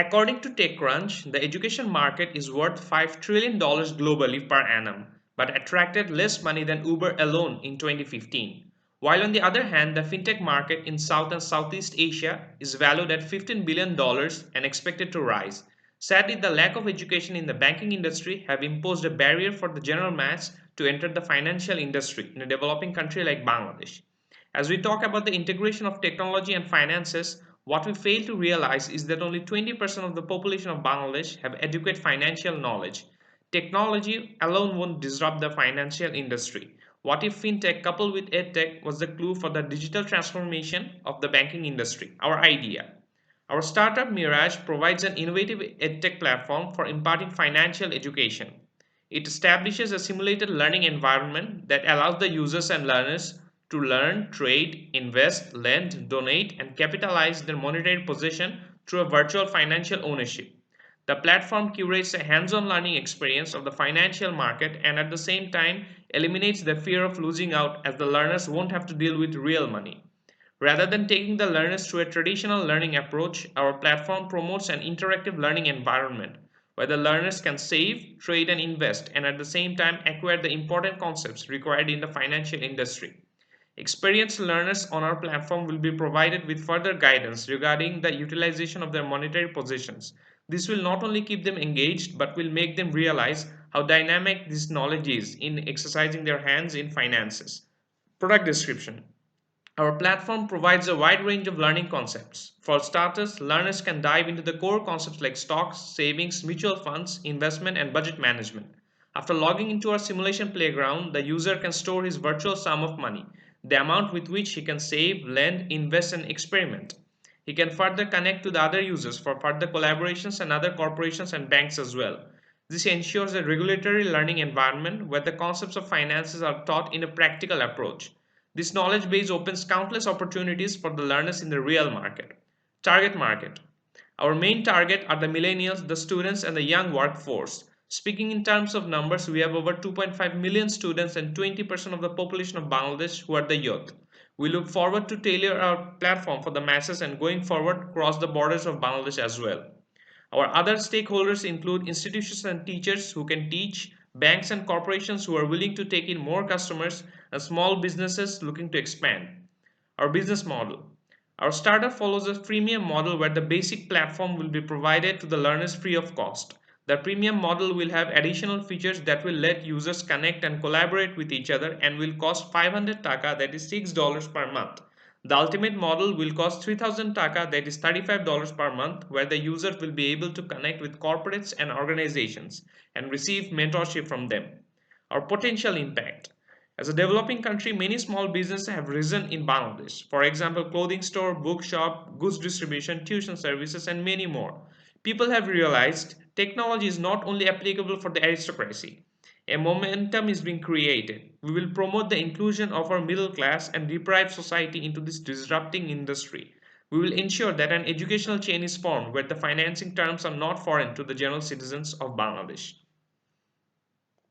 According to TechCrunch, the education market is worth $5 trillion globally per annum, but attracted less money than Uber alone in 2015. While on the other hand, the fintech market in South and Southeast Asia is valued at $15 billion and expected to rise. Sadly, the lack of education in the banking industry have imposed a barrier for the general mass to enter the financial industry in a developing country like Bangladesh. As we talk about the integration of technology and finances, what we fail to realize is that only 20% of the population of Bangladesh have adequate financial knowledge. Technology alone won't disrupt the financial industry. What if fintech coupled with edtech was the clue for the digital transformation of the banking industry? Our idea. Our startup Mirage provides an innovative edtech platform for imparting financial education. It establishes a simulated learning environment that allows the users and learners to learn, trade, invest, lend, donate, and capitalize their monetary possession through a virtual financial ownership. The platform curates a hands on learning experience of the financial market and at the same time eliminates the fear of losing out as the learners won't have to deal with real money. Rather than taking the learners through a traditional learning approach, our platform promotes an interactive learning environment where the learners can save, trade, and invest, and at the same time acquire the important concepts required in the financial industry. Experienced learners on our platform will be provided with further guidance regarding the utilization of their monetary possessions. This will not only keep them engaged but will make them realize how dynamic this knowledge is in exercising their hands in finances. Product description. Our platform provides a wide range of learning concepts. For starters, learners can dive into the core concepts like stocks, savings, mutual funds, investment, and budget management. After logging into our simulation playground, the user can store his virtual sum of money, the amount with which he can save, lend, invest, and experiment. He can further connect to the other users for further collaborations and other corporations and banks as well. This ensures a regulatory learning environment where the concepts of finances are taught in a practical approach. This knowledge base opens countless opportunities for the learners in the real market. Target market. Our main target are the millennials, the students, and the young workforce. Speaking in terms of numbers, we have over 2.5 million students and 20% of the population of Bangladesh who are the youth. We look forward to tailor our platform for the masses and going forward cross the borders of Bangladesh as well. Our other stakeholders include institutions and teachers who can teach, banks and corporations who are willing to take in more customers, and small businesses looking to expand. Our business model. Our startup follows a freemium model where the basic platform will be provided to the learners free of cost. The premium model will have additional features that will let users connect and collaborate with each other and will cost 500 taka, that is $6 per month. The ultimate model will cost 3000 taka, that is $35 per month, where the user will be able to connect with corporates and organizations and receive mentorship from them. Our potential impact. As a developing country, many small businesses have risen in Bangladesh. For example, clothing store, bookshop, goods distribution, tuition services, and many more. People have realized technology is not only applicable for the aristocracy. A momentum is being created. We will promote the inclusion of our middle class and deprived society into this disrupting industry. We will ensure that an educational chain is formed where the financing terms are not foreign to the general citizens of Bangladesh.